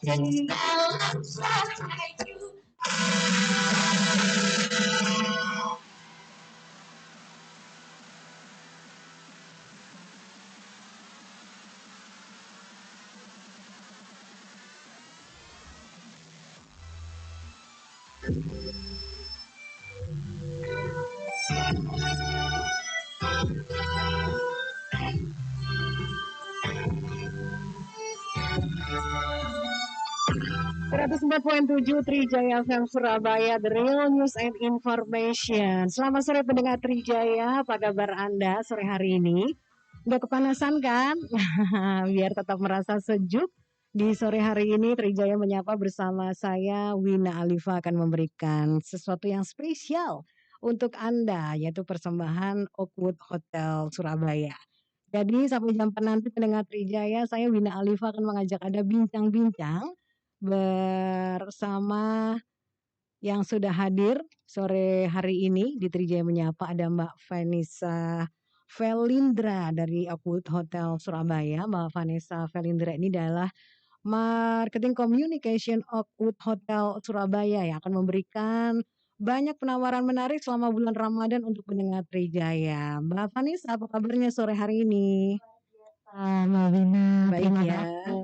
104.7 Trijaya FM Surabaya, The Real News and Information. Selamat sore pendengar Trijaya, apa kabar Anda sore hari ini? Udah kepanasan kan? Biar tetap merasa sejuk, di sore hari ini Trijaya Menyapa bersama saya Wina Alifa akan memberikan sesuatu yang spesial untuk Anda, yaitu persembahan Oakwood Hotel Surabaya. Jadi sampai jam 4 nanti pendengar Trijaya, saya Wina Alifa akan mengajak Anda bincang-bincang bersama yang sudah hadir sore hari ini di Trijaya Menyapa. Ada Mbak Vanessa Felindra dari Oakwood Hotel Surabaya. Mbak Vanessa Felindra ini adalah Marketing Communication Oakwood Hotel Surabaya yang akan memberikan banyak penawaran menarik selama bulan Ramadan untuk pendengar Trijaya. Mbak Vanessa, apa kabarnya sore hari ini? Mbak Wina, Baik terima ya. kasih.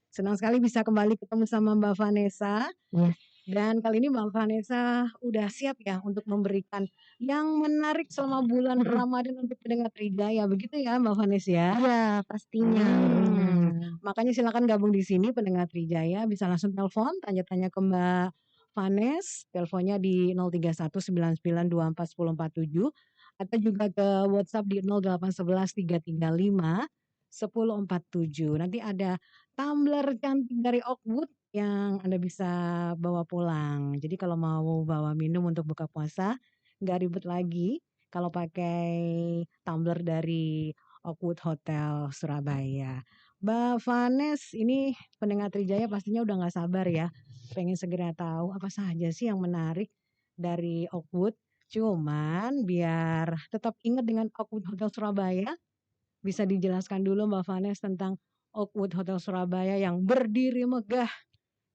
Senang sekali bisa kembali ketemu sama Mbak Vanessa. Yes. Dan kali ini Mbak Vanessa udah siap ya untuk memberikan yang menarik selama bulan Ramadan untuk pendengar Trijaya. Begitu ya Mbak Vanessa ya? Iya, pastinya. Mbak Wina. Makanya silakan gabung di sini pendengar Trijaya, bisa langsung telepon tanya-tanya ke Mbak Vanes. Teleponnya di 0319924147 atau juga ke WhatsApp di 08113351047. Nanti ada tumbler cantik dari Oakwood yang Anda bisa bawa pulang. Jadi kalau mau bawa minum untuk buka puasa, nggak ribet lagi kalau pakai tumbler dari Oakwood Hotel Surabaya. Mbak Vanes, ini pendengar Trijaya pastinya udah nggak sabar ya, pengen segera tahu apa saja sih yang menarik dari Oakwood. Cuman biar tetap ingat dengan Oakwood Hotel Surabaya, bisa dijelaskan dulu Mbak Vanes tentang Oakwood Hotel Surabaya yang berdiri megah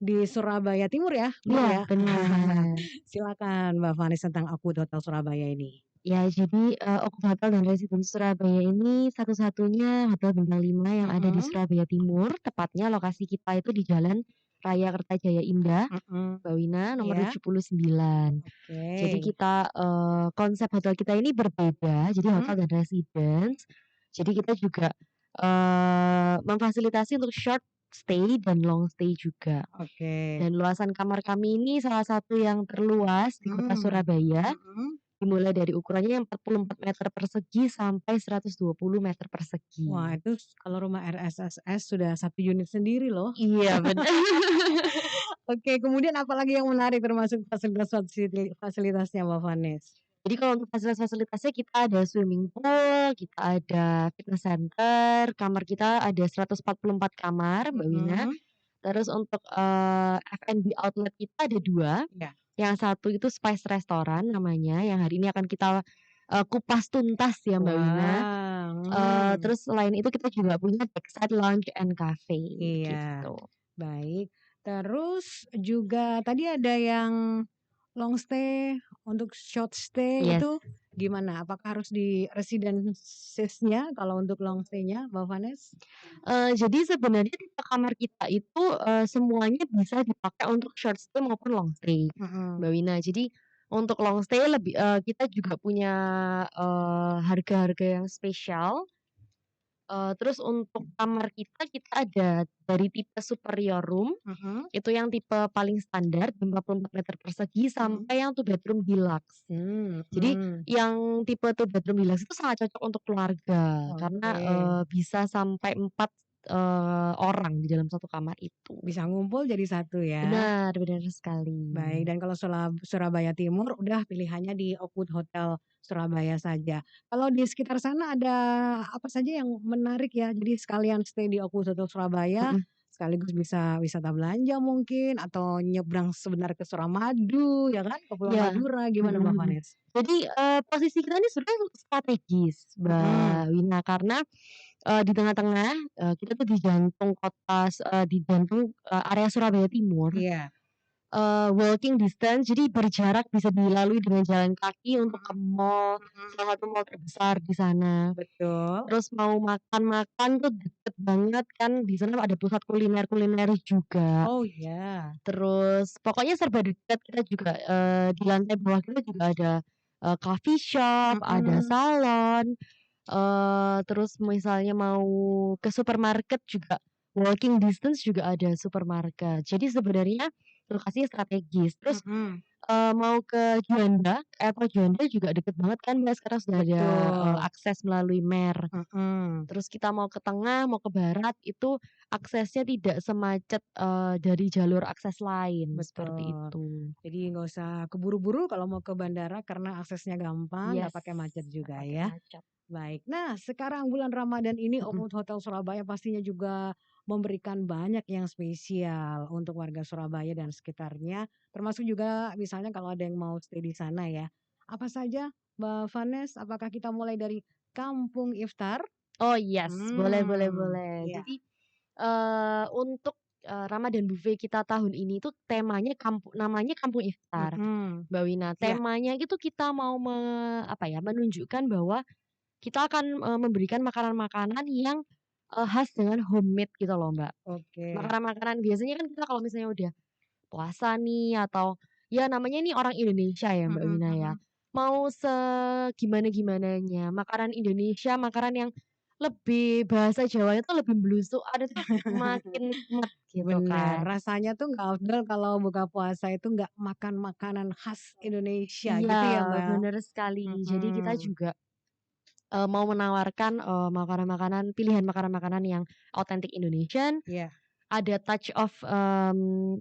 di Surabaya Timur ya? Iya, benar. Silakan Mbak Vanes tentang Oakwood Hotel Surabaya ini. Ya, jadi Oakwood Hotel dan Residence Surabaya ini satu-satunya hotel bintang 5 yang ada di Surabaya Timur. Tepatnya lokasi kita itu di Jalan Raya Kertajaya Indah, Mbak Wina, nomor 79. Jadi kita konsep hotel kita ini berbeda, jadi hotel dan residence. Jadi kita juga memfasilitasi untuk short stay dan long stay juga. Dan luasan kamar kami ini salah satu yang terluas di kota Surabaya. Dimulai dari ukurannya yang 44 meter persegi sampai 120 meter persegi. Wah, itu kalau rumah RSSS sudah satu unit sendiri loh. Iya, benar. Oke, kemudian apalagi yang menarik termasuk fasilitasnya Mbak Vanes? Jadi kalau untuk fasilitas-fasilitasnya kita ada swimming pool, kita ada fitness center, kamar kita ada 144 kamar, Mbak Wina. Terus untuk F&B outlet kita ada 2. Yang satu itu Spice Restaurant namanya, yang hari ini akan kita kupas tuntas ya Mbak Wina. Terus selain itu kita juga punya Backside Lounge and Cafe. Iya. Gitu. Baik. Terus juga tadi ada yang long stay, untuk short stay itu gimana? Apakah harus di residences-nya kalau untuk long stay-nya, Mbak Vanes? Jadi sebenarnya tipe kamar kita itu semuanya bisa dipakai untuk short stay maupun long stay, Mbak Wina. Jadi untuk long stay lebih kita juga punya harga-harga yang spesial. Terus untuk kamar kita ada dari tipe superior room, itu yang tipe paling standar 44 meter persegi sampai yang 2 bedroom deluxe. Jadi yang tipe 2 bedroom deluxe itu sangat cocok untuk keluarga karena bisa sampai 4 orang di dalam satu kamar itu. Bisa ngumpul jadi satu ya? Benar, benar sekali. Baik, dan kalau Surabaya Timur udah pilihannya di Oakwood Hotel Surabaya saja. Kalau di sekitar sana ada apa saja yang menarik ya? Jadi sekalian stay di Oakwood Hotel Surabaya, sekaligus bisa wisata belanja mungkin atau nyebrang sebentar ke Suramadu ya kan, ke Pulau Madura, gimana Mbak Vanes? Jadi posisi kita ini sebenarnya strategis Mbak Wina, karena Di tengah-tengah, kita tuh di jantung kota di jantung, area Surabaya Timur, Iya. walking distance, jadi berjarak bisa dilalui dengan jalan kaki untuk ke Mhm, mall, mhm. salah satu mall terbesar di sana. Betul. Terus mau makan-makan tuh deket banget kan, di sana ada pusat kuliner-kuliner juga. Oh, iya. Terus pokoknya serba dekat, kita juga, di lantai bawah kita juga ada, coffee shop, ada Mhm. salon, terus misalnya mau ke supermarket juga walking distance juga ada supermarket. Jadi sebenarnya lokasinya strategis. Terus, Mhm. mau ke Juanda, airport Juanda juga deket banget kan Mbak, sekarang sudah ada, Betul. akses melalui MER. Mhm. Terus kita mau ke tengah, mau ke barat, itu aksesnya tidak semacet, dari jalur akses lain, seperti Betul. itu. Jadi nggak usah keburu-buru kalau mau ke bandara karena aksesnya gampang, nggak Yes, pakai macet nggak juga pakai ya. macet. Baik. Nah, sekarang bulan Ramadan ini Mhm. Oakwood Hotel Surabaya pastinya juga memberikan banyak yang spesial untuk warga Surabaya dan sekitarnya, termasuk juga misalnya kalau ada yang mau stay di sana ya. Apa saja, Mbak Vanes? Apakah kita mulai dari kampung iftar? Oh yes, boleh boleh Hmm, boleh. iya. Jadi, untuk, Ramadan buffet kita tahun ini tuh temanya namanya Kampung Iftar, Mhm. Mbak Wina. Iya. Temanya itu kita mau apa ya, menunjukkan bahwa kita akan, memberikan makanan-makanan yang, khas dengan homemade gitu loh, Mbak. Oke. Makanan-makanan biasanya kan kita kalau misalnya udah puasa nih atau ya namanya ini orang Indonesia ya, Mbak Mhm, Wina ya. mhm. Mau segimana-gimananya, makanan Indonesia, makanan yang lebih bahasa Jawanya tuh lebih blusukan itu makin nikmat gitu Bener, kan. rasanya tuh nggak afdal kalau buka puasa itu nggak makan makanan khas Indonesia Iya, gitu ya, Mbak? bener sekali. Jadi kita Mhm. juga, mau menawarkan, makanan-makanan pilihan makanan-makanan yang otentik Indonesian, Iya. ada touch of,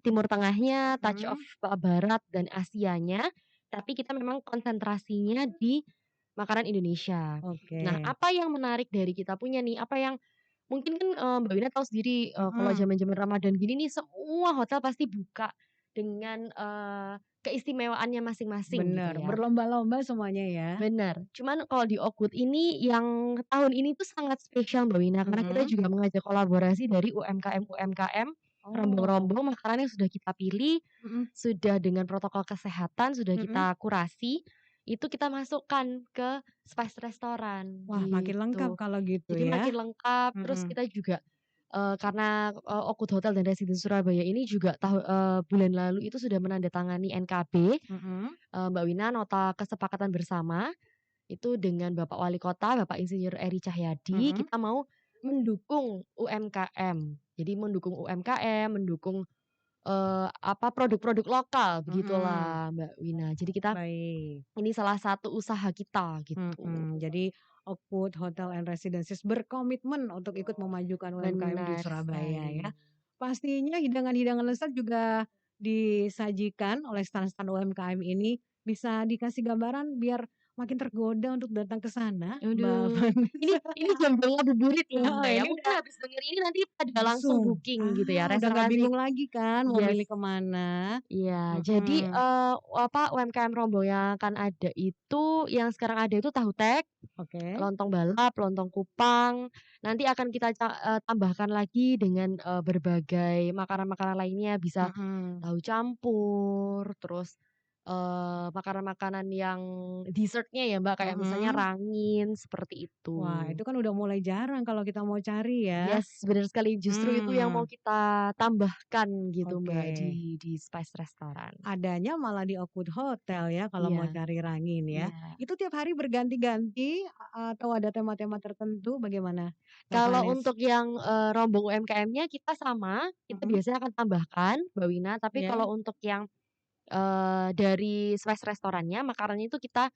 Timur Tengahnya, touch of, Mhm. Barat dan Asianya, tapi kita memang konsentrasinya di makanan Indonesia. Nah, Oke. apa yang menarik dari kita punya nih, apa yang mungkin kan, Mbak Wina tahu sendiri, kalau Mhm. zaman-zaman Ramadan gini nih semua hotel pasti buka dengan, keistimewaannya masing-masing gitu Bener, ya. berlomba-lomba semuanya ya? Bener, cuman kalau di Oakwood ini yang tahun ini tuh sangat spesial Mbak Wina, karena kita Mhm. juga mengajak kolaborasi dari UMKM-UMKM, Oh. rombong-rombong makanan yang sudah kita pilih, Mhm, sudah dengan protokol kesehatan, sudah mhm. kita kurasi, itu kita masukkan ke spice restoran, Wah, makin lengkap gitu. kalau gitu Jadi ya? makin lengkap, terus Mhm, kita juga, karena, Oakwood Hotel dan Residence Surabaya ini juga bulan lalu itu sudah menandatangani NKB, mhm, Mbak Wina, nota kesepakatan bersama itu dengan Bapak Wali Kota, Bapak Insinyur Eri Cahyadi, mhm. kita mau mendukung UMKM. Jadi mendukung UMKM, mendukung, produk-produk lokal, Mhm. begitulah Mbak Wina. Jadi kita Baik. ini salah satu usaha kita, gitu. Mhm, jadi Oakwood Hotel and Residences berkomitmen untuk ikut memajukan UMKM di Benar Surabaya sekali. ya. Pastinya hidangan-hidangan lezat juga disajikan oleh stan-stan UMKM ini. Bisa dikasih gambaran biar makin tergoda untuk datang ke sana, Mbak Aduh, Vanessa? ini jam-jam ngabuburit ya, Heeh, Mbak, ya. ini Mungkin udah habis denger ini nanti pada langsung langsung, booking gitu ya, udah nggak reservasi. bingung lagi kan mau Yes. milih kemana. Iya, jadi, Mhm, UMKM rombong yang akan ada itu, yang sekarang ada itu tahu tek, oke. lontong balap, lontong kupang, nanti akan kita tambahkan lagi dengan, berbagai makanan-makanan lainnya, bisa Mhm. tahu campur, terus, makanan-makanan yang dessert-nya ya, Mbak, kayak misalnya Mhm. rangin, seperti Wah, itu. itu kan udah mulai jarang kalau kita mau cari ya. Yes, bener sekali, justru itu yang mau Hmm, kita tambahkan gitu, oke. Mbak, di Spice Restaurant. Adanya malah di Oakwood Hotel ya kalau mau Iya. cari rangin ya. Iya. Itu tiap hari berganti-ganti atau ada tema-tema tertentu bagaimana, Mbak Kalau Vanes? untuk yang, rombong UMKM-nya kita sama, kita Mhm, biasanya akan tambahkan, Mbak Wina, tapi ya. kalau untuk yang, dari Spice restorannya, makanannya itu kita,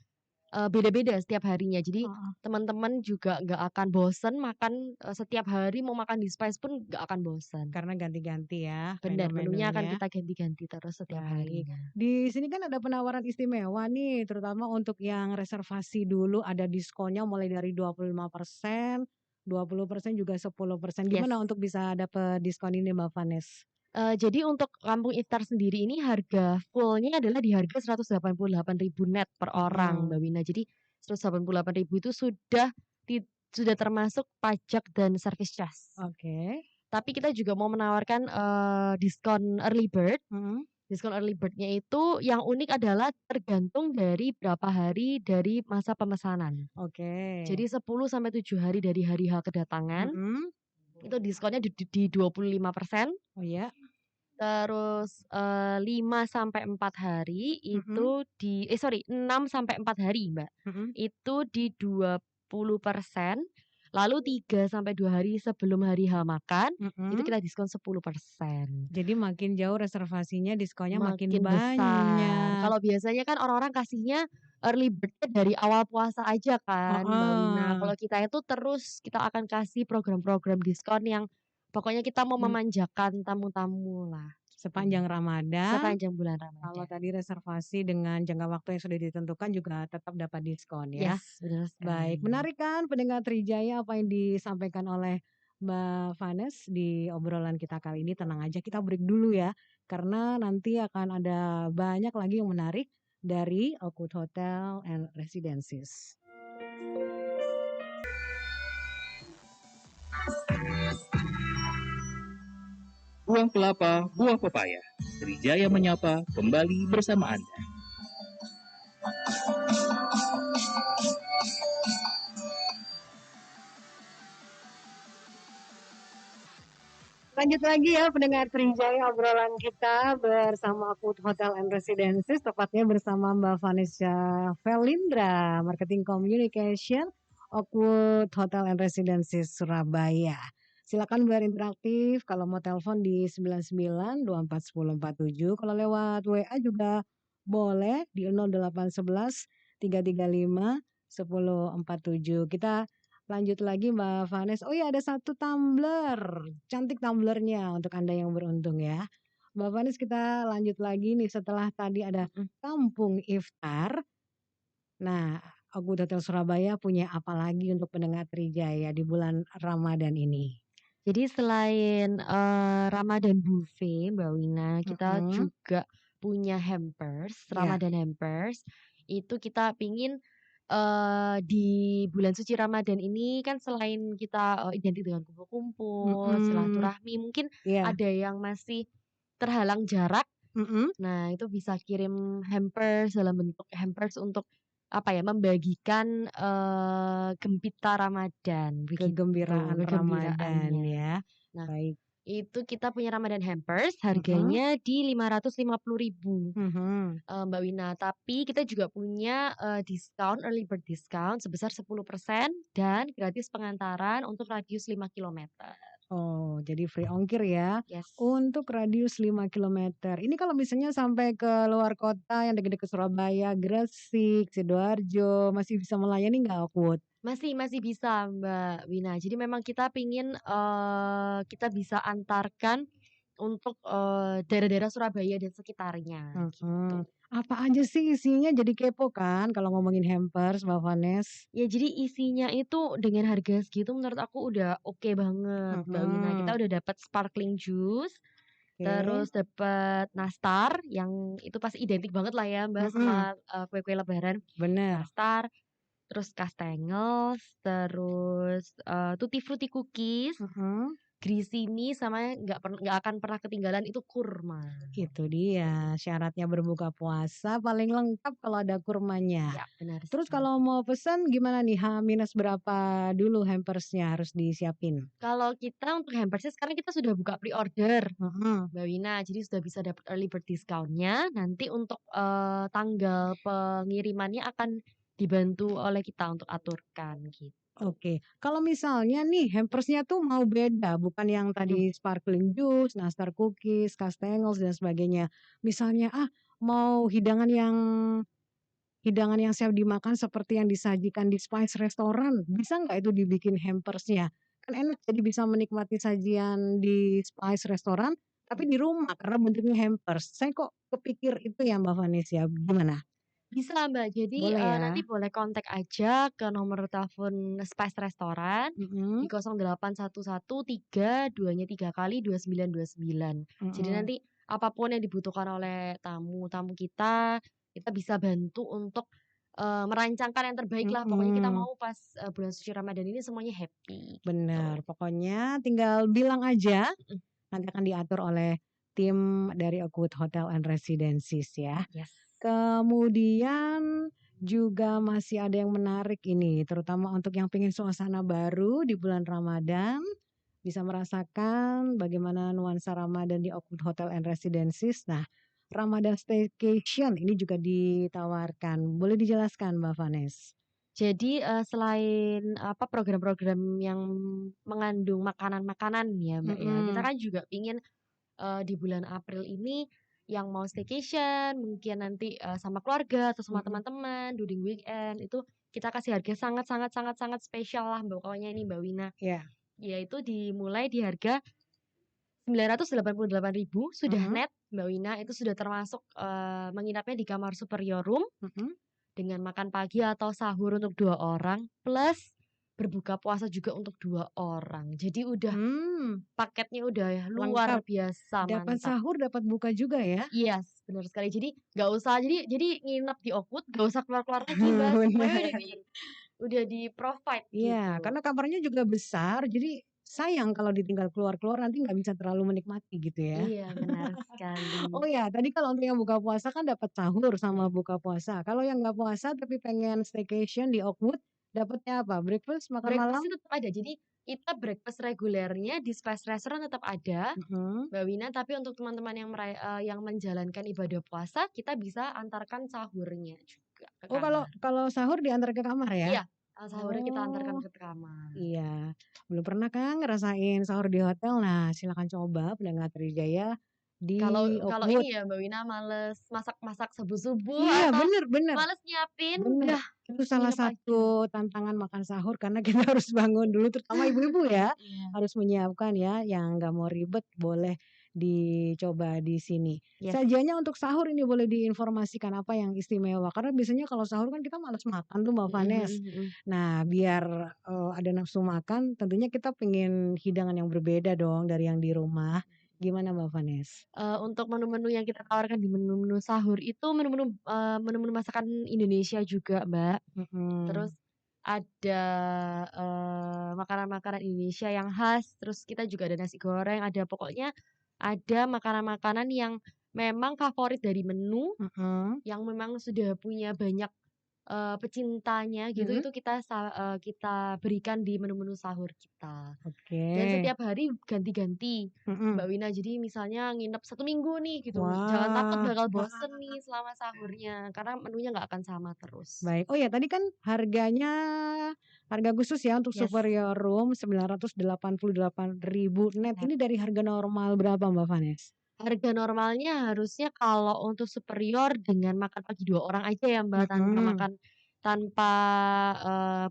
beda-beda setiap harinya. Jadi Heeh. teman-teman juga nggak akan bosen makan, setiap hari mau makan di Spice pun nggak akan bosen. Karena ganti-ganti ya Bener, menunya akan menu-menunya. kita ganti-ganti terus setiap Baik. harinya. Di sini kan ada penawaran istimewa nih, terutama untuk yang reservasi dulu ada diskonnya mulai dari 25%, 20% juga 10%. Yes. Gimana untuk bisa dapet diskon ini Mbak Vanes? Jadi untuk Kampung Iftar sendiri ini harga full-nya adalah di harga 188.000 net per orang, Mhm. Mbak Wina. Jadi 188.000 itu sudah sudah termasuk pajak dan service charge. Oke. Tapi kita juga mau menawarkan, diskon early bird. Mhm. Diskon early bird-nya itu yang unik adalah tergantung dari berapa hari dari masa pemesanan. Oke. Jadi 10 sampai 7 hari dari hari H kedatangan, Mhm. itu diskonnya di 25%. Oh ya? Terus, 5 sampai 4 hari Mhm. itu 6 sampai 4 hari, Mbak, Mhm. itu di 20%, lalu 3 sampai 2 hari sebelum hari H makan, itu Mhm. kita diskon 10%. Jadi makin jauh reservasinya diskonnya makin Makin besar. banyak. Kalau biasanya kan orang-orang kasihnya early bird-nya dari awal puasa aja kan, Mbak Wina. Heeh. Kalau kita itu terus kita akan kasih program-program diskon yang pokoknya kita mau Men memanjakan tamu-tamu lah, gitu. Sepanjang Ramadan, Sepanjang bulan kalau Ramadan. tadi reservasi dengan jangka waktu yang sudah ditentukan juga tetap dapat diskon ya. Yes, benar Baik, sekali. menarik kan pendengar Trijaya apa yang disampaikan oleh Mbak Vanes di obrolan kita kali ini. Tenang aja kita break dulu ya, karena nanti akan ada banyak lagi yang menarik dari Oakwood Hotel and Residences. Buah kelapa, buah pepaya. Trijaya menyapa kembali bersama Anda. Lanjut lagi ya pendengar Trijaya obrolan kita bersama Oakwood Hotel and Residences, tepatnya bersama Mbak Vanessa Felindra, Marketing Communication Oakwood Hotel and Residences Surabaya. Silakan berinteraktif kalau mau telepon di 99 24 10 47. Kalau lewat WA juga boleh di 0811 335 1047. Kita lanjut lagi Mbak Vanes. Oh ya ada satu tumbler, cantik tumblernya untuk Anda yang beruntung ya. Mbak Vanes kita lanjut lagi nih setelah tadi ada Mhm. kampung iftar. Nah, Oakwood Hotel Surabaya punya apa lagi untuk pendengar Trijaya di bulan Ramadan ini? Jadi selain, Ramadan buffet, Mbak Wina, kita Mhm. juga punya hampers, Iya. Ramadan hampers. Itu kita pingin, di bulan suci Ramadan ini kan selain kita, identik dengan kumpul-kumpul, Mhm. silaturahmi, mungkin Iya. ada yang masih terhalang jarak. Mhm. Nah, itu bisa kirim hampers dalam bentuk hampers untuk, apa ya, membagikan, gempita Ramadan, begitu, Kegembiraan Ramadan kegembiraannya. ya. Nah, Baik. itu kita punya Ramadan hampers Mhm. harganya di 550.000, Mhm. Mbak Wina. Tapi kita juga punya, diskon, early bird discount sebesar 10% dan gratis pengantaran untuk radius 5 kilometer. Oh, jadi free ongkir ya, Yes. untuk radius 5 kilometer. Ini kalau misalnya sampai ke luar kota yang dekat-dekat Surabaya, Gresik, Sidoarjo, masih bisa melayani nggak Oakwood? Masih bisa, Mbak Wina. Jadi memang kita pingin, kita bisa antarkan untuk, daerah-daerah Surabaya dan sekitarnya, Mhm. gitu. Apa aja sih isinya? Jadi kepo kan kalau ngomongin hampers, Mbak Vanes? Ya jadi isinya itu dengan harga segitu menurut aku udah oke banget, Mbak Wina. Kita Mhm. udah dapat sparkling juice, Oke. terus dapat nastar yang itu pasti identik banget lah ya, Mbak, Mhm. sama, kue-kue lebaran. Bener. Nastar, terus kastengels, terus, tutti frutti cookies, Mhm. grissini, sama nggak akan pernah ketinggalan itu kurma. Itu dia, syaratnya berbuka puasa paling lengkap kalau ada kurmanya. Ya, benar Terus sekali. kalau mau pesan gimana nih, H minus berapa dulu hampersnya harus disiapin? Kalau kita untuk hampersnya sekarang kita sudah buka pre-order, Mhm. Mbak Wina, jadi sudah bisa dapat early bird discount-nya. Nanti untuk, tanggal pengirimannya akan dibantu oleh kita untuk aturkan, gitu. Oke, kalau misalnya nih hampersnya tuh mau beda, bukan yang Mhm. tadi sparkling juice, nastar cookies, kastengels dan sebagainya. Misalnya, mau hidangan yang siap dimakan seperti yang disajikan di Spice Restoran, bisa nggak itu dibikin hampersnya? Kan enak jadi bisa menikmati sajian di Spice Restoran, tapi di rumah karena bentuknya hampers. Saya kok kepikir itu ya Mbak Vanessa, gimana? Bisa, Mbak. Jadi, Boleh nanti ya? boleh kontak aja ke nomor telepon Spice Restoran Mhm. di 0811 2-nya 3 kali 2929. Jadi Mhm. nanti apapun yang dibutuhkan oleh tamu-tamu kita bisa bantu untuk, merancangkan yang terbaik lah. Pokoknya kita Mhm. mau pas, bulan suci Ramadan ini semuanya happy, Bener, gitu. pokoknya tinggal bilang aja, Mhm. nanti akan diatur oleh tim dari Oakwood Hotel and Residences ya. Yes. Kemudian juga masih ada yang menarik ini, terutama untuk yang pengen suasana baru di bulan Ramadan, bisa merasakan bagaimana nuansa Ramadan di Oakwood Hotel and Residences. Nah, Ramadan Staycation ini juga ditawarkan. Boleh dijelaskan, Mbak Vanes? Jadi, selain apa, program-program yang mengandung makanan-makanan ya, Mbak, ya, kita Mhm. kan juga pingin, di bulan April ini yang mau staycation mungkin nanti, sama keluarga atau sama Mhm. teman-teman during weekend itu kita kasih harga sangat sangat sangat sangat spesial lah pokoknya ini Mbak Wina. Iya. Yaitu dimulai di harga 988.000 sudah Mhm. net Mbak Wina, itu sudah termasuk, menginapnya di kamar superior room Mhm. dengan makan pagi atau sahur untuk 2 orang, plus berbuka puasa juga untuk 2 orang. Jadi udah Mmm. paketnya udah luar Lengkap, biasa dapat mantap. sahur, dapat buka juga ya? Yes, benar sekali. Jadi nggak usah jadi nginep di Oakwood nggak usah keluar-keluar lagi, Mbak, semuanya Bener. udah di-provide Iya, gitu. karena kamarnya juga besar, jadi sayang kalau ditinggal keluar-keluar nanti nggak bisa terlalu menikmati gitu ya. Iya, benar Oh sekali. ya, tadi kalau untuk yang buka puasa kan dapat sahur sama Mhm. buka puasa. Kalau yang nggak puasa tapi pengen staycation di Oakwood, dapatnya apa? Breakfast, makan malam? Breakfast-nya tetap ada. Jadi kita breakfast regulernya di Spice Restaurant tetap ada, Mhm. Mbak Wina, tapi untuk teman-teman yang menjalankan ibadah puasa, kita bisa antarkan sahurnya juga ke Oh kalau kamar. kalau sahur diantar ke kamar ya? Iya, sahurnya kita antarkan Oh, ke kamar. iya. Belum pernah kan ngerasain sahur di hotel? Nah, silakan coba pendengar Trijaya Kalau di kalau Oakwood. ini ya Mbak Wina males masak-masak subuh-subuh Iya, atau bener bener. males nyiapin, Bener, udah itu salah nginep aja. satu tantangan makan sahur karena kita harus bangun dulu terutama ibu-ibu ya, Iya. harus menyiapkan ya, yang nggak mau ribet boleh dicoba di sini. Yes. Sajiannya untuk sahur ini boleh diinformasikan apa yang istimewa? Karena biasanya kalau sahur kan kita malas makan tuh Mbak Mhm Vanes. mhm mhm. Nah biar, ada nafsu makan tentunya kita pengen hidangan yang berbeda dong dari yang di rumah. Gimana Mbak Vanes? Untuk menu-menu yang kita tawarkan di menu-menu sahur itu menu-menu masakan Indonesia juga, Mbak. Terus Mhm. ada, makanan-makanan Indonesia yang khas, terus kita juga ada nasi goreng, ada pokoknya ada makanan-makanan yang memang favorit dari menu, Mhm. yang memang sudah punya banyak, pecintanya gitu, Mhm. itu kita berikan di menu-menu sahur kita. Dan Oke. setiap hari ganti-ganti, Mbak Mhm. Wina. Jadi misalnya nginep 1 minggu nih gitu, jangan takut Wah, bakal bosen nih selama sahurnya, karena menunya nggak akan sama terus. baik. Oh ya tadi kan harganya harga khusus ya untuk Yes, superior room 988.000 net. benar. Ini dari harga normal berapa Mbak Vanes? Harga normalnya harusnya kalau untuk superior dengan makan pagi 2 orang aja ya Mbak, Mhm. tanpa,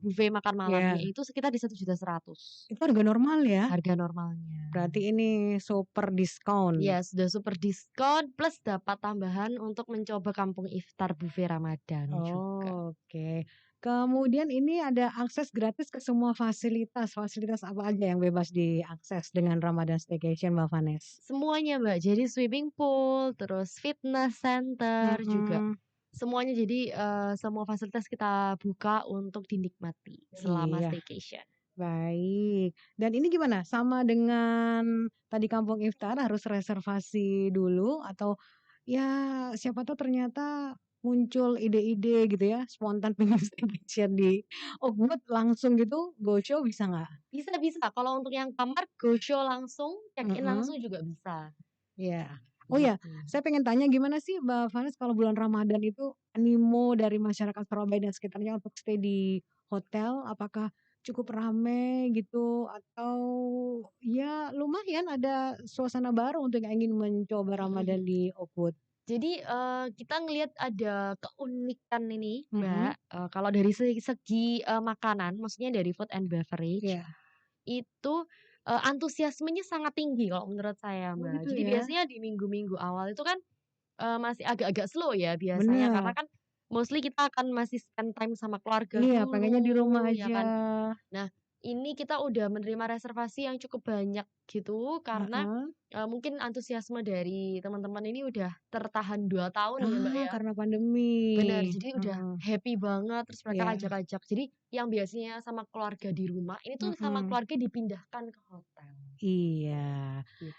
buffet makan malamnya Iya, itu sekitar di 1.100.000 itu harga normal ya? harga normalnya. Berarti ini super diskon. Iya, sudah super diskon plus dapat tambahan untuk mencoba kampung iftar buffet Ramadan juga. Oke. Kemudian ini ada akses gratis ke semua fasilitas. Fasilitas apa aja yang bebas diakses dengan Ramadan Staycation Mbak Vanes? Semuanya Mbak, jadi swimming pool, terus fitness center juga, Mhm. semuanya jadi, semua fasilitas kita buka untuk dinikmati selama Iya. staycation. Baik. Dan ini gimana? Sama dengan tadi kampung iftar harus reservasi dulu atau ya siapa tahu ternyata muncul ide-ide gitu ya, spontan pengen staycation di Oakwood langsung gitu go show bisa nggak? Bisa bisa, kalau untuk yang kamar go show langsung, check in Mhm, langsung juga bisa, iya. Oh ya, gitu. saya pengen tanya gimana sih Mbak Vanes kalau bulan Ramadan itu animo dari masyarakat Surabaya dan sekitarnya untuk stay di hotel, apakah cukup ramai gitu atau ya lumayan ada suasana baru untuk yang ingin mencoba Mhm Ramadan mhm. di Oakwood? Jadi, kita ngelihat ada keunikan ini Mbak, Mhm, kalau dari segi, makanan, maksudnya dari food and beverage, iya. itu, antusiasmenya sangat tinggi kalau menurut saya, Oh Mbak. gitu Jadi ya? biasanya di minggu-minggu awal itu kan, masih agak-agak slow ya biasanya, karena Bener, kan mostly kita akan masih spend time sama keluarga iya pengennya di rumah dulu, ya aja. kan. Nah, ini kita udah menerima reservasi yang cukup banyak gitu karena mungkin antusiasme dari teman-teman ini udah tertahan 2 tahun ya Mbak ya. Karena pandemi. Benar, jadi udah happy banget terus mereka Iya. ajak-ajak. Jadi yang biasanya sama keluarga di rumah ini tuh sama keluarga dipindahkan ke hotel. Iya. Gitu.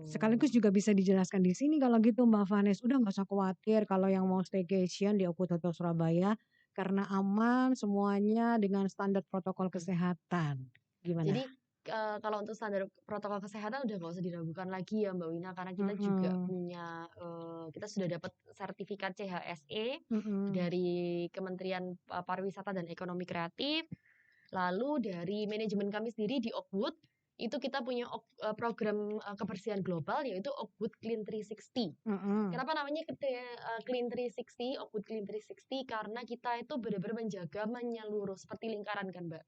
Sekaligus juga bisa dijelaskan di sini kalau gitu Mbak Vanes, udah nggak usah khawatir kalau yang mau staycation di Oakwood Hotel Surabaya karena aman semuanya dengan standar protokol kesehatan. Gimana? Jadi kalau untuk standar protokol kesehatan udah nggak usah diragukan lagi ya Mbak Wina karena kita juga punya kita sudah dapat sertifikat CHSE dari Kementerian Pariwisata dan Ekonomi Kreatif. Lalu dari manajemen kami sendiri di Oakwood itu kita punya program kebersihan global yaitu Oakwood Clean 360. Kenapa namanya Clean 360, Oakwood Clean 360? Karena kita itu benar-benar menjaga menyeluruh seperti lingkaran kan Mbak.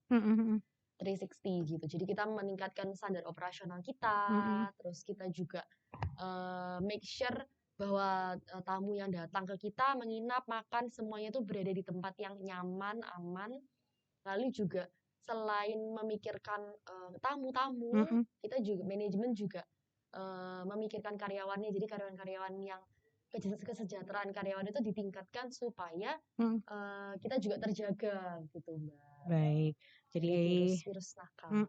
360 gitu. Jadi kita meningkatkan standar operasional kita, terus kita juga make sure bahwa tamu yang datang ke kita menginap, makan semuanya itu berada di tempat yang nyaman, aman. Lalu juga selain memikirkan tamu-tamu, kita juga manajemen juga memikirkan karyawannya. Jadi karyawan-karyawan yang kesejahteraan karyawan itu ditingkatkan supaya kita juga terjaga gitu Mbak. Baik. Jadi virus nakal.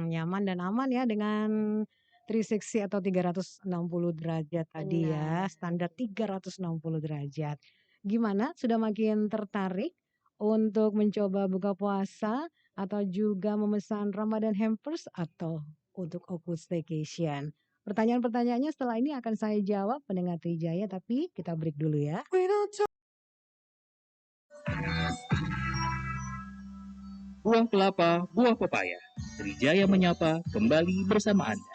Nyaman dan aman ya dengan 360 atau 360 derajat tadi ya, standar 360 derajat. Gimana? Sudah makin tertarik untuk mencoba buka puasa atau juga memesan Ramadan hampers atau untuk Oakwood Staycation? Pertanyaan-pertanyaannya setelah ini akan saya jawab pendengar Trijaya, tapi kita break dulu ya. Buah kelapa, buah pepaya. Trijaya menyapa kembali bersama Anda.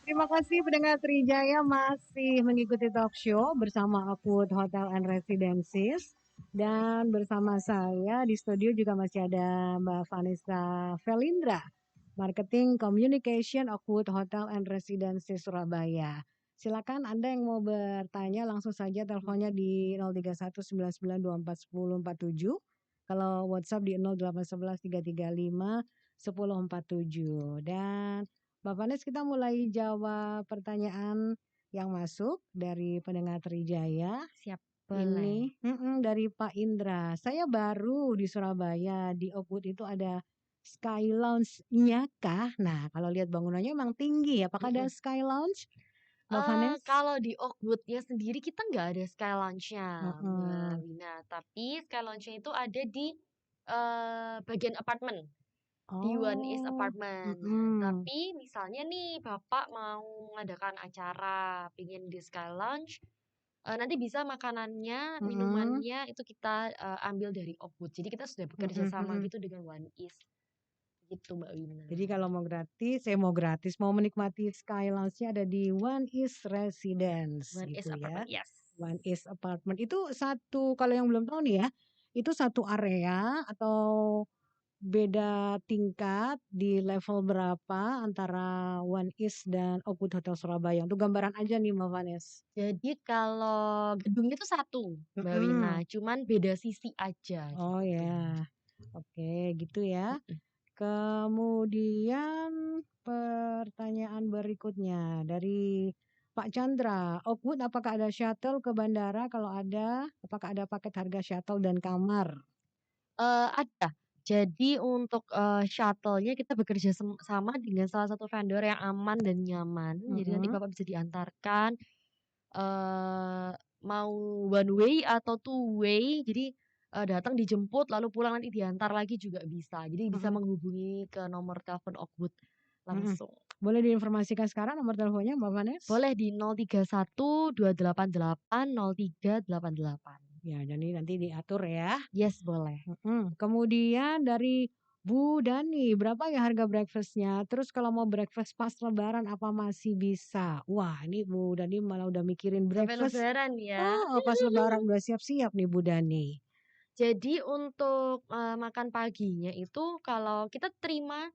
Terima kasih pendengar Trijaya masih mengikuti talk show bersama Oakwood Hotel and Residences. Dan bersama saya di studio juga masih ada Mbak Vanessa Felindra, Marketing Communication Oakwood Hotel and Residences Surabaya. Silakan Anda yang mau bertanya langsung saja teleponnya di 0319924147. Kalau WhatsApp di 08113351047. Dan Mbak Vanes, kita mulai jawab pertanyaan yang masuk dari pendengar Trijaya. Siap. Ini dari Pak Indra. Saya baru di Surabaya, di Oakwood itu ada Sky Lounge-nya kah? Nah, kalau lihat bangunannya memang tinggi. Apakah ada Sky Lounge, Mbak Vanes? Kalau di Oakwood-nya sendiri kita nggak ada Sky Lounge-nya, Mbak Wina. Tapi Sky Lounge-nya itu ada di bagian apartemen. Di One East Apartment. Tapi misalnya nih Bapak mau mengadakan acara, pingin di Sky Lounge, nanti bisa makanannya, minumannya itu kita ambil dari Oakwood. Jadi kita sudah bekerja sama gitu dengan One East. Gitu Mbak Wina. Jadi kalau mau gratis, mau menikmati Sky Lounge-nya ada di One East Residence. One East Apartment, yes. One East Apartment. Itu satu, kalau yang belum tahu nih ya, itu satu area atau beda tingkat di level berapa antara One East dan Oakwood Hotel Surabaya? Untuk gambaran aja nih Mbak Vanes. Jadi kalau gedungnya itu satu Mbak Wina, cuman beda sisi aja. Oh gitu. ya, oke gitu ya. Kemudian pertanyaan berikutnya dari Pak Chandra, Oakwood apakah ada shuttle ke bandara? Kalau ada, apakah ada paket harga shuttle dan kamar? Ada. Jadi untuk shuttle-nya kita bekerja sama dengan salah satu vendor yang aman dan nyaman. Jadi nanti Bapak bisa diantarkan mau one way atau two way. Jadi datang dijemput lalu pulang nanti diantar lagi juga bisa. Jadi bisa menghubungi ke nomor telepon Oakwood langsung. Boleh diinformasikan sekarang nomor teleponnya Mbak Vanes? Boleh di 031 288 0388. Ya, jadi nanti diatur ya. Yes, boleh. Kemudian dari Bu Dani, berapa ya harga breakfastnya? Terus kalau mau breakfast pas Lebaran apa masih bisa? Wah, ini Bu Dani malah udah mikirin Sampai breakfast. Lebaran ya. Oh, pas Lebaran udah siap-siap nih Bu Dani. Jadi untuk makan paginya itu kalau kita terima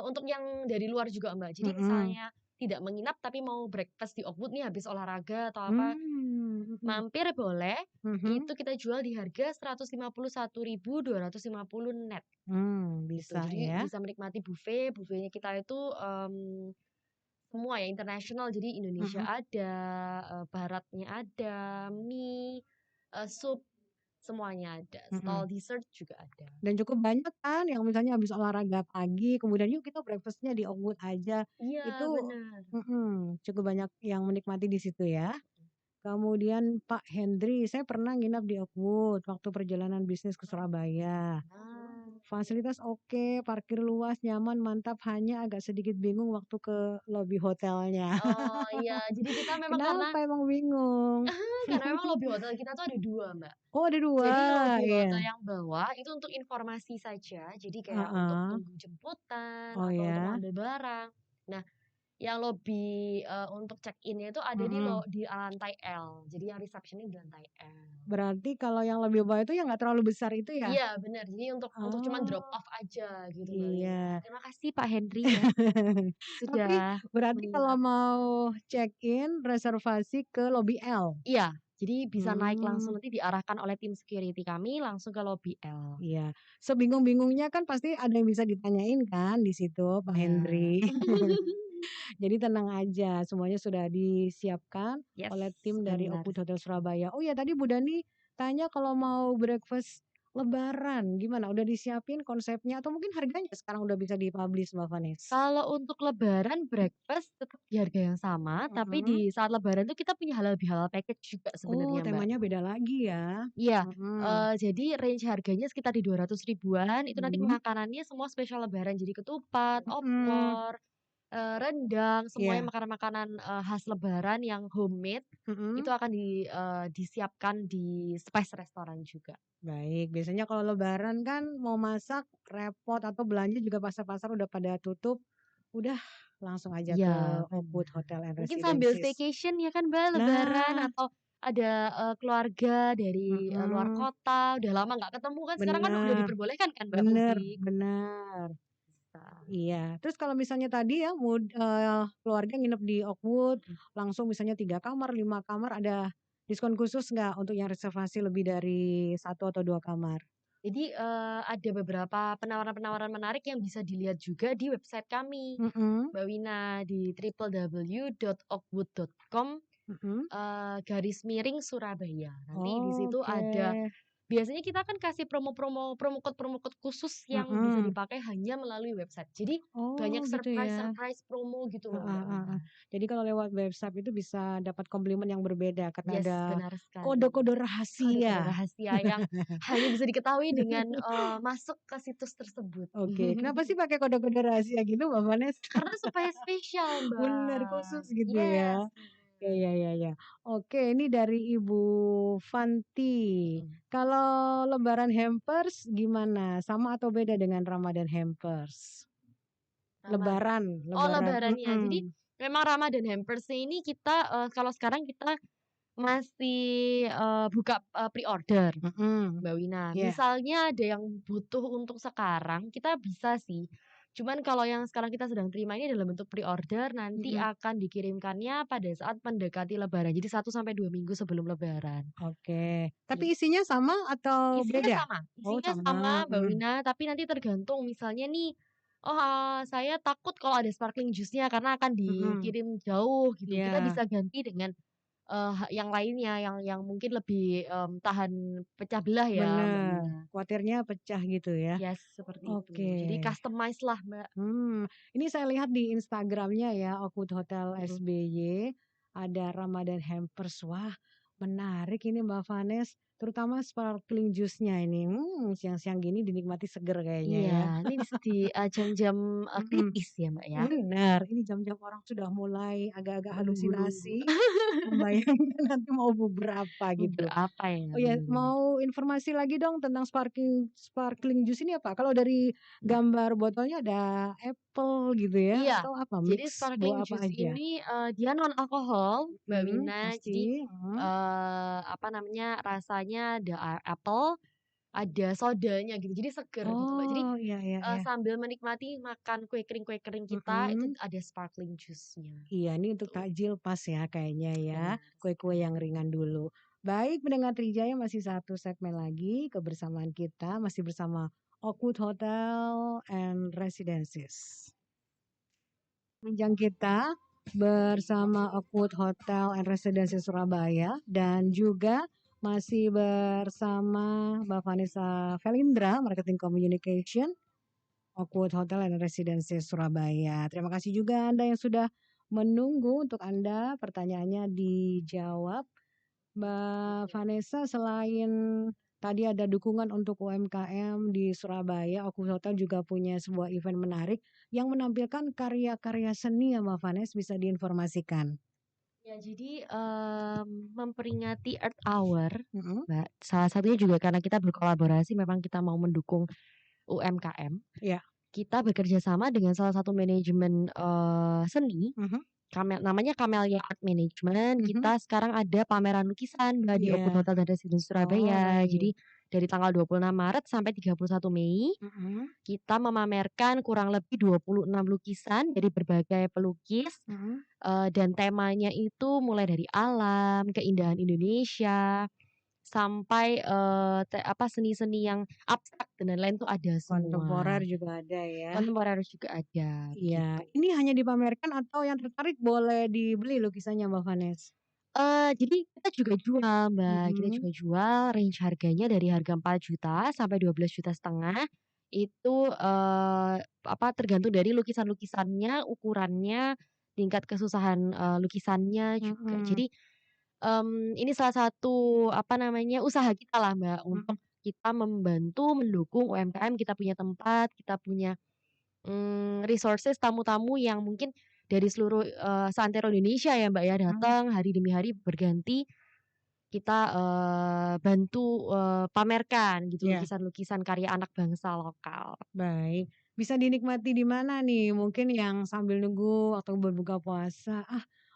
untuk yang dari luar juga Mbak. Jadi misalnya tidak menginap tapi mau breakfast di Oakwood nih habis olahraga atau apa, Mhm. mampir boleh. Mhm. Itu kita jual di harga 151.250 net gitu. Bisa Jadi ya. bisa menikmati buffet. Buffetnya kita itu semua ya internasional. Jadi Indonesia Mhm. ada, baratnya ada, mie, sup, semuanya ada. Mhm. Stall dessert juga ada. Dan cukup banyak kan yang misalnya habis olahraga pagi, kemudian yuk kita breakfast-nya di Oakwood aja. Iya, Itu benar. cukup banyak yang menikmati di situ ya. Kemudian Pak Hendry, saya pernah nginap di Oakwood waktu perjalanan bisnis ke Surabaya. Ah. Fasilitas oke, parkir luas, nyaman, mantap, hanya agak sedikit bingung waktu ke lobi hotelnya. Oh iya, jadi kita memang karena Kenapa emang bingung? karena memang lobi hotel kita tuh ada 2, Mbak. Oh ada 2, Jadi lobi hotel iya. yang bawah itu untuk informasi saja, jadi kayak untuk Heeh. tunggu jemputan Oh atau untuk ya. ngambil barang. Nah, yang lobi untuk check-in-nya itu ada Mhm. di lantai L. Jadi yang reception-nya di lantai L. Berarti kalau yang lebih bawah itu yang nggak terlalu besar itu ya? Iya, benar. Jadi untuk cuman drop Oh, off aja gitu, Mbak Wina. iya. Terima kasih Pak Hendry ya Tapi sudah berarti kalau mengingat. mau check-in reservasi ke lobi L? Iya, jadi bisa naik Mmm. langsung nanti diarahkan oleh tim security kami langsung ke lobi L. Iya, sebingung-bingungnya kan pasti ada yang bisa ditanyain kan di situ, Pak Iya. Hendry. Jadi tenang aja, semuanya sudah disiapkan Yes, oleh tim dari benar. Oakwood Hotel Surabaya. Oh ya tadi Bu Dani tanya kalau mau breakfast lebaran gimana, udah disiapin konsepnya atau mungkin harganya sekarang udah bisa di-publish Mbak Vanes? Kalau untuk lebaran breakfast tetap di harga yang sama, tapi Mhm. di saat lebaran tuh kita punya halal bihalal package juga Oh sebenarnya, Mbak. temanya beda lagi ya? Iya, Mhm. jadi range harganya sekitar di 200 ribuan, itu nanti Mhm. makanannya semua spesial lebaran. Jadi ketupat, Mhm. opor, rendang, semuanya Iya. makanan-makanan, khas lebaran yang homemade, itu Mhm. akan disiapkan di Spice Restaurant juga. Baik, biasanya kalau lebaran kan mau masak repot atau belanja juga pasar-pasar udah pada tutup, udah langsung aja Iya, ke Oakwood benar. Hotel and Mungkin sambil Residences. staycation ya kan, Mbak, lebaran Nah, atau ada, keluarga dari, luar mhm, kota, udah lama nggak ketemu kan, sekarang kan udah bener, diperbolehkan kan, Mbak, bener, mudik. bener, Bisa. iya. Terus kalau misalnya tadi ya keluarga nginep di Oakwood, Mhm. langsung misalnya 3 kamar, 5 kamar, ada diskon khusus nggak untuk yang reservasi lebih dari 1 atau 2 kamar? Jadi, ada beberapa penawaran-penawaran menarik yang bisa dilihat juga di website kami, Mhm, Mbak Wina, di www.oakwood.com, mhm. Surabaya. Nanti di situ Oke, ada biasanya kita kan kasih promo code khusus yang bisa mhm. dipakai hanya melalui website. Jadi banyak Oh gitu ya. surprise-surprise promo gitu loh, Heeh, Mbak heeh. Wina. Jadi kalau lewat website itu bisa dapat komplimen yang berbeda karena Yes, ada benar sekali. kode-kode Kode-kode rahasia. rahasia yang hanya bisa diketahui dengan, masuk ke situs tersebut. Oke, kenapa sih pakai kode-kode rahasia gitu Mbak Vanes? Karena supaya spesial, Bener, Mbak. khusus gitu Yes, ya. Ya bener. ya ya ya. Oke, ini dari Ibu Fanti. Mhm. Kalau lebaran hampers gimana? Sama atau beda dengan Ramadan hampers? Ramadan. Oh, Lebaran, lebarannya. Jadi memang Ramadan Hampers-nya ini kita, kalau sekarang kita masih, buka, pre-order, mhm, Mbak Wina. iya. Misalnya ada yang butuh untuk sekarang, kita bisa sih. Cuman kalau yang sekarang kita sedang terima ini dalam bentuk pre-order, nanti Mhm. akan dikirimkannya pada saat mendekati lebaran. Jadi 1 sampai 2 minggu sebelum lebaran. Oke, tapi Jadi isinya sama atau beda? Oh isinya sama, sama Mbak Wina, tapi nanti tergantung misalnya nih, oh, saya takut kalau ada sparkling juice-nya karena akan mhm, dikirim jauh gitu. Kita iya, bisa ganti dengan, yang lainnya yang mungkin lebih, tahan pecah belah ya, Mbak bener, Wina. kuatirnya pecah gitu ya. Yes, seperti itu. Oke, Jadi customize lah, Mbak. ini saya lihat di Instagram-nya ya, Oakwood Hotel Mhm. SBY, ada Ramadan hampers. Wah, menarik ini Mbak Vanes, terutama sparkling juice-nya ini, siang-siang gini dinikmati seger kayaknya Iya, ya. ini di, jam-jam, Mhm. kritis ya, Mbak, ya, Benar, ini jam-jam orang sudah mulai agak-agak menunggu-nunggu. halusinasi, membayangkan nanti mau berapa gitu. Berapa ya, Oh ya, bener. mau informasi lagi dong tentang sparkling sparkling juice ini apa? Kalau dari gambar botolnya ada apple gitu ya, Iya, atau apa, jadi mix sparkling buah apa juice aja? ini, dia non alkohol, Mbak Wina. Jadi, Pasti, apa namanya, rasanya ada apel, ada sodanya gitu, jadi seger gitu, Mbak. Jadi, Oh, iya iya iya. sambil menikmati makan kue kering kita, itu Mhm. ada sparkling juice-nya, Iya, ini untuk gitu. takjil pas ya kayaknya ya, Benar kue-kue yang sekali. ringan dulu. Baik, pendengar Trijaya masih satu segmen lagi kebersamaan kita, masih bersama Oakwood Hotel and Residences. Bincang kita bersama Oakwood Hotel and Residences Surabaya dan juga masih bersama Mbak Vanessa Felindra, Marketing Communication, Oakwood Hotel and Residences Surabaya. Terima kasih juga Anda yang sudah menunggu untuk Anda pertanyaannya dijawab. Mbak Vanessa, selain tadi ada dukungan untuk UMKM di Surabaya, Oakwood Hotel juga punya sebuah event menarik yang menampilkan karya-karya seni ya Mbak Vanessa, bisa diinformasikan. Ya, jadi, memperingati Earth Hour, Mhm. Mbak, salah satunya juga karena kita berkolaborasi memang kita mau mendukung UMKM. Iya. Kita bekerja sama dengan salah satu manajemen, seni, Mhm. namanya Camellia Art Management. Mhm. Kita sekarang ada pameran lukisan, Mbak, di Oakwood Iya. Hotel dan Residence Oh, Surabaya. baik. Jadi dari tanggal 26 Maret sampai 31 Mei, Mhm. kita memamerkan kurang lebih 26 lukisan dari berbagai pelukis, Mhm. dan temanya itu mulai dari alam, keindahan Indonesia, sampai, seni-seni yang abstrak dan lain-lain tuh ada Kontemporer semua. juga ada ya. Kontemporer juga ada, Iya, begitu. ini hanya dipamerkan atau yang tertarik boleh dibeli lukisannya Mbak Vanes? Jadi kita juga jual, Mbak, kita Mhm. juga jual, range harganya dari harga 4 juta sampai 12,5 juta. Itu, tergantung dari lukisan-lukisannya, ukurannya, tingkat kesusahan, lukisannya juga. Mhm. Jadi, ini salah satu, usaha kita lah, Mbak, Mhm. untuk kita membantu mendukung UMKM, kita punya tempat, kita punya resources, tamu-tamu yang mungkin dari seluruh, seantero Indonesia ya, Mbak, ya, Mhm. datang hari demi hari berganti, kita, bantu, pamerkan gitu Iya, lukisan-lukisan karya anak bangsa lokal. baik. Bisa dinikmati di mana nih? Mungkin yang sambil nunggu atau berbuka puasa,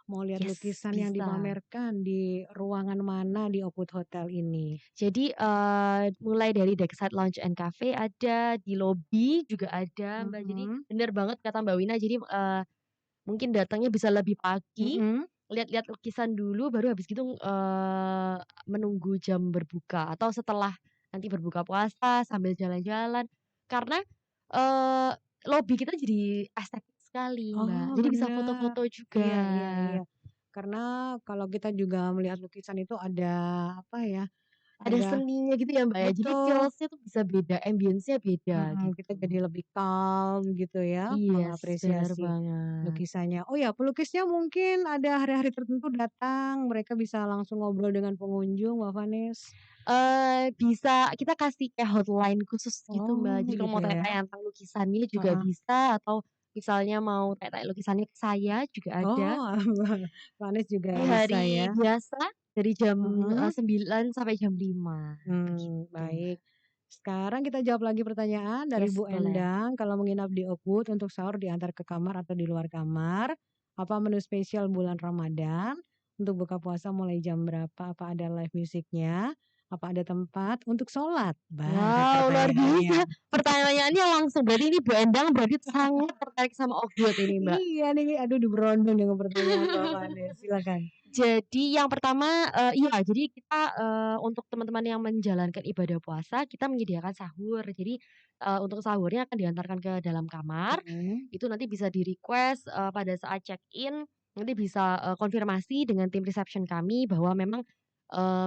mau lihat Yes, lukisan yang bisa. dipamerkan di ruangan mana di Oakwood Hotel ini? Jadi, mulai dari Deckside Lounge and Cafe ada, di lobi juga ada, Mbak. Jadi Mhm. bener banget kata Mbak Wina, jadi, mungkin datangnya bisa lebih pagi, Mhm. lihat-lihat lukisan dulu, baru habis gitu, menunggu jam berbuka atau setelah nanti berbuka puasa sambil jalan-jalan. Karena, eee, lobi kita jadi estetik sekali, Mbak, Oh, jadi bisa bener. foto-foto Iya juga. iya iya. Karena kalau kita juga melihat lukisan itu ada, apa ya, Ada ada seninya gitu ya, Mbak, ya, jadi betul. feels-nya tuh bisa beda, ambience-nya beda Kita gitu. jadi lebih calm gitu ya, Yes, bener mengapresiasi banget. lukisannya. Oh ya, pelukisnya mungkin ada hari-hari tertentu datang, mereka bisa langsung ngobrol dengan pengunjung, Mbak Vanes? Bisa kita kasih kayak hotline khusus gitu, Mbak. Oh, Jadi kalau gitu mau ya? tanya-tanya tentang lukisannya juga Heeh. bisa, atau misalnya mau tanya-tanya lukisannya ke saya juga ada. Oh, Mbak Vanes juga Di bisa hari ya? biasa dari jam, Mhm. 9 sampai jam 5 begitu, Baik. Mbak. Sekarang kita jawab lagi pertanyaan dari Yes, Bu boleh. Endang, kalau menginap di Oakwood untuk sahur diantar ke kamar atau di luar kamar, apa menu spesial bulan Ramadan? Untuk buka puasa mulai jam berapa? Apa ada live musiknya? Apa ada tempat untuk sholat? Bah, Wow, luar biasa. pertanyaannya. Pertanyaannya langsung, berarti ini Bu Endang berarti sangat tertarik sama Oakwood ini, Mbak. Iya nih, aduh diberondong dengan pertanyaan Mbak Vanes. Silakan. Jadi yang pertama, iya, jadi kita, untuk teman-teman yang menjalankan ibadah puasa, kita menyediakan sahur. Jadi, untuk sahurnya akan diantarkan ke dalam kamar, Mhm. itu nanti bisa di-request, pada saat check-in, nanti bisa, konfirmasi dengan tim reception kami bahwa memang,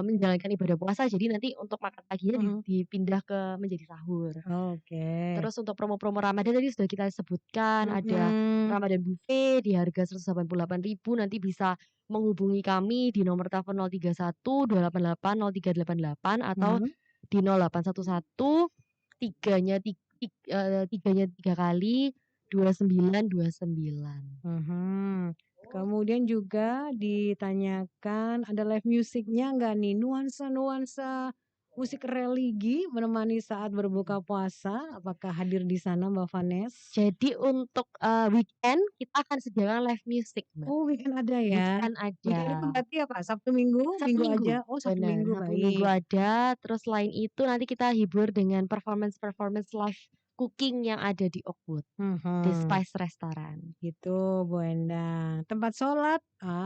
menjalankan ibadah puasa, jadi nanti untuk makan paginya Mhm. dipindah ke menjadi sahur. Oke. Terus untuk promo-promo Ramadan tadi sudah kita sebutkan, ada Mhm. Ramadan buffet di harga Rp188.000, nanti bisa menghubungi kami di nomor telepon 031 288 0388 atau Mhm. di 0811 tiganya 3 kali 2929. Mhm. Kemudian juga ditanyakan ada live musiknya nggak nih? Nuansa-nuansa musik religi menemani saat berbuka puasa, apakah hadir di sana Mbak Vanes? Jadi untuk, weekend kita akan sediakan live music, Mbak. Oh, weekend ada ya? Weekend ada. Weekend itu berarti apa? Sabtu Minggu? Sabtu Minggu Minggu, aja? Oh, Sabtu bener, Minggu, Sabtu Minggu baik. ada, terus selain itu nanti kita hibur dengan performance-performance live cooking yang ada di Oakwood, di Spice Restaurant. Gitu, Bu Endang. Tempat sholat?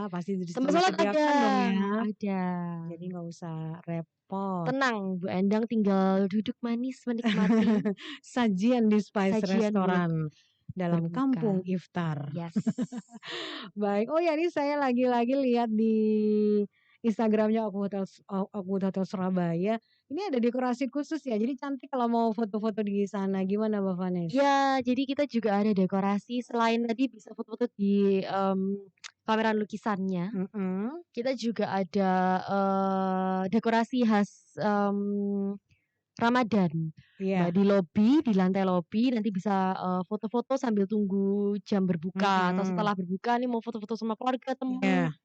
Pasti Tempat sholat disediakan dong ya. ada. Jadi nggak usah repot. Tenang, Bu Endang tinggal duduk manis menikmati Sajian di Spice sajian Restaurant dalam berbuka. kampung iftar. Yes. Baik. Oh ya, ini saya lagi-lagi lihat di Instagramnya Oakwood Hotel Surabaya. Ini ada dekorasi khusus ya. Jadi cantik kalau mau foto-foto di sana. Gimana, Mbak Vanes? Ya, jadi kita juga ada dekorasi selain tadi bisa foto-foto di pameran lukisannya. Kita juga ada dekorasi khas Ramadan. Iya. Di lobi, di lantai lobi nanti bisa foto-foto sambil tunggu jam berbuka atau setelah berbuka nih mau foto-foto sama keluarga, teman. Iya.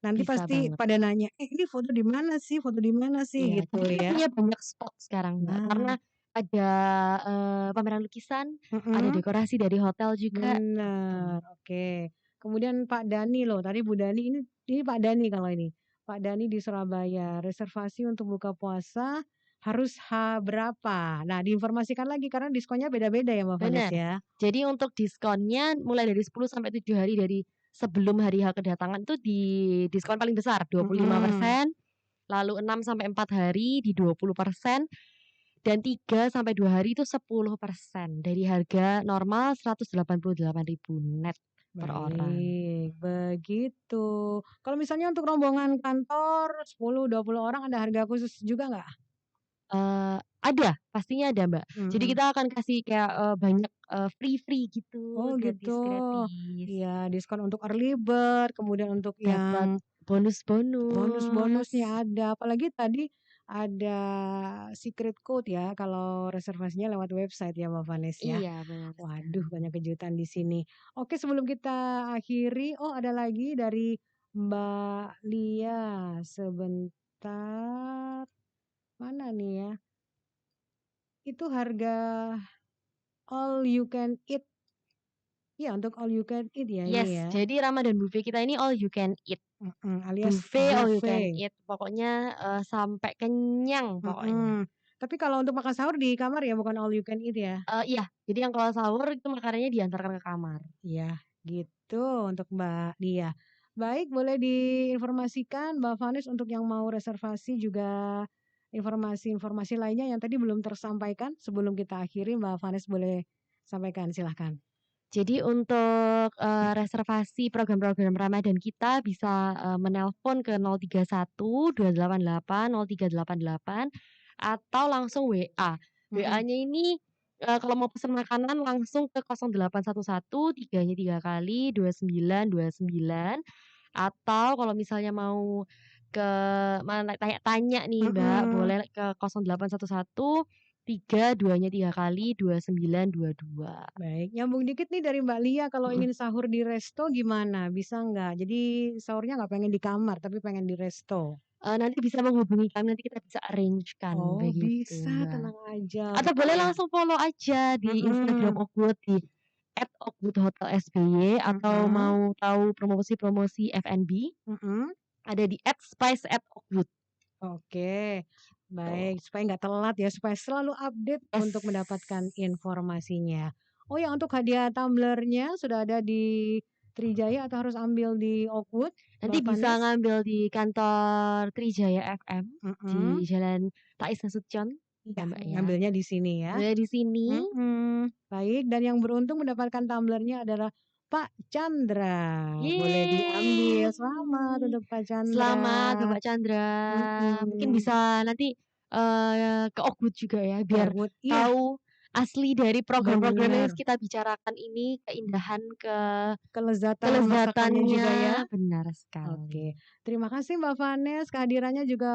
Nanti Bisa pasti banget. pada nanya, ini foto di mana sih? Foto di mana sih? Iya, Gitu tapi kita ya. punya banyak spot sekarang, Mbak. Karena ada pameran lukisan, ada dekorasi dari hotel juga. Benar, oke. Kemudian Pak Dani loh, tadi Bu Dani ini Pak Dani kalau ini. Pak Dani di Surabaya, reservasi untuk buka puasa harus H berapa? Nah, diinformasikan lagi karena diskonnya beda-beda ya Mbak Vanes Benar. ya. Jadi untuk diskonnya mulai dari 10 sampai 7 hari dari sebelum hari H kedatangan itu di diskon paling besar 25%, lalu 6 sampai 4 hari di 20%, dan 3 sampai 2 hari itu 10% dari harga normal 188.000 net per orang. Baik, begitu. Kalau misalnya untuk rombongan kantor 10-20 orang ada harga khusus juga nggak? Ada, pastinya ada, Mbak. Jadi kita akan kasih kayak banyak free gitu, Oh gitu. gratis-gratis. Iya, diskon untuk early bird, kemudian untuk Dapat yang bonus-bonus. bonus-bonusnya ada. Apalagi tadi ada secret code ya kalau reservasinya lewat website ya Mbak Vanes ya. Iya, benar Waduh, sekali. banyak kejutan di sini. Oke, sebelum kita akhiri, ada lagi dari Mbak Lia. Sebentar. Mana nih ya? Itu harga all you can eat. Iya, untuk all you can eat ya Yes, ini ya. jadi Ramadan buffet kita ini all you can eat. Alias Buffet all you can buffet. eat. Pokoknya sampai kenyang pokoknya. Tapi kalau untuk makan sahur di kamar ya, bukan all you can eat ya? Iya, jadi yang kalau sahur itu makanannya diantarkan ke kamar. Iya, gitu untuk Mbak Lia. Baik, boleh diinformasikan Mbak Vanes untuk yang mau reservasi juga informasi-informasi lainnya yang tadi belum tersampaikan sebelum kita akhiri Mbak Vanes boleh sampaikan, silahkan. Jadi untuk reservasi program-program Ramadan kita bisa menelpon ke 031 288 0388 atau langsung WA. WA-nya ini kalau mau pesan makanan langsung ke 0811 3-nya 3 kali 2929 atau kalau misalnya mau ke tanya-tanya nih Mbak, boleh ke 0811 3, 2-nya 3 kali 2922. Baik, nyambung dikit nih dari Mbak Lia kalau ingin sahur di resto gimana? Bisa nggak? Jadi sahurnya nggak pengen di kamar tapi pengen di resto. Nanti bisa menghubungi kami, nanti kita bisa arrange-kan Oh begitu, bisa, Mbak. tenang aja. Atau boleh langsung follow aja di Instagram Oakwood di @oakwoodhotel_sby atau mau tahu promosi-promosi F&B ada di @spice@oakwood. Oke, baik. Supaya nggak telat ya, supaya selalu update untuk mendapatkan informasinya. Oh ya, untuk hadiah tumblernya sudah ada di Trijaya atau harus ambil di Oakwood, Nanti Mbak bisa Vanes? ngambil di kantor Trijaya FM di Jalan Tais Nasution Iya, ya, Mbak, ya. ngambilnya di sini ya. Ngambilnya di sini. Baik, dan yang beruntung mendapatkan tumblernya adalah Pak Chandra. Boleh diambil. Yeay. Selamat untuk Pak Chandra. Selamat Bapak Chandra. Mungkin bisa nanti ke Oakwood juga ya biar Oakwood, iya. tahu asli dari program-program yang Benar. kita bicarakan ini, keindahan Kelezatan masakannya juga ya. Benar sekali. Oke, terima kasih Mbak Vanes, kehadirannya juga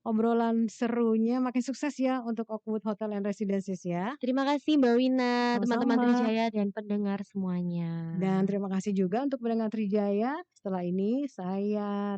obrolan serunya. Makin sukses ya untuk Oakwood Hotel and Residences ya. Terima kasih Mbak Wina, teman-teman Sama-sama. Trijaya dan pendengar semuanya. Dan terima kasih juga untuk pendengar Trijaya. Setelah ini saya